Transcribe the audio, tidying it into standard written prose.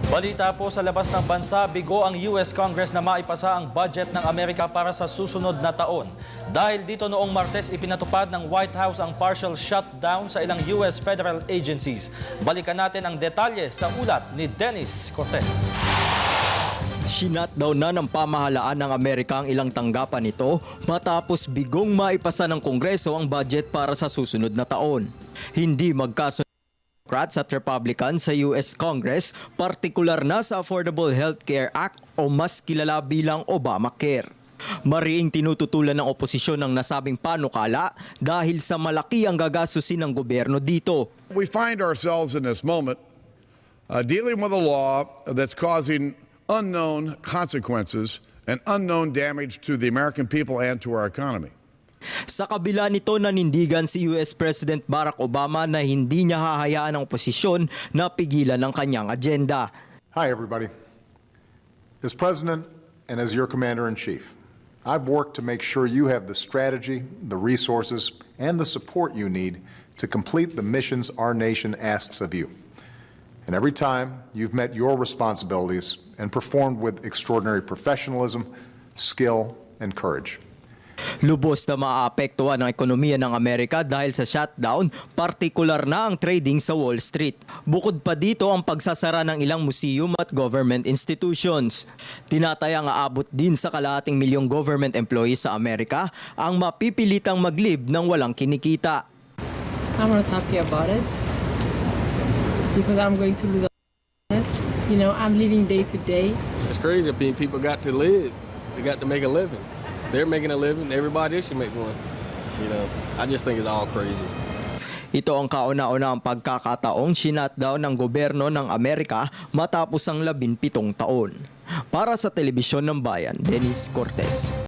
Balita po sa labas ng bansa, bigo ang US Congress na maipasa ang budget ng Amerika para sa susunod na taon. Dahil dito noong Martes, ipinatupad ng White House ang partial shutdown sa ilang US federal agencies. Balikan natin ang detalye sa ulat ni Dennis Cortez. Sinutdown na ng pamahalaan ng Amerika ang ilang tanggapan nito matapos bigong maipasa ng Kongreso ang budget para sa susunod na taon. Hindi magkasunod Democrats at Republicans sa US Congress, partikular na sa Affordable Health Care Act o mas kilala bilang Obamacare. Mariing tinututulan ng oposisyon ang nasabing panukala dahil sa malaki ang gagastusin ng gobyerno dito. We find ourselves in this moment dealing with a law that's causing unknown consequences and unknown damage to the American people and to our economy. Sa kabila nito, nanindigan si US President Barack Obama na hindi niya hahayaan ang oposisyon na pigilan ang kanyang agenda. Hi everybody. As President and as your Commander-in-Chief, I've worked to make sure you have the strategy, the resources, and the support you need to complete the missions our nation asks of you. And every time, you've met your responsibilities and performed with extraordinary professionalism, skill, and courage. Lubos na maaapektuhan ang ekonomiya ng Amerika dahil sa shutdown, partikular na ang trading sa Wall Street. Bukod pa dito ang pagsasara ng ilang museum at government institutions. Tinatayang aabot din sa kalahating milyong government employees sa Amerika ang mapipilitang maglib ng walang kinikita. I'm not happy about it because I'm going to lose a business. You know, I'm living day to day. It's crazy. People got to live. They got to make a living. They're making a living. Everybody else should make one. You know, I just think it's all crazy. Ito ang kauna-unahang pagkakataong sinutdown ng gobyerno ng Amerika matapos ang 17 taon. Para sa Telebisyon ng Bayan, Dennis Cortez.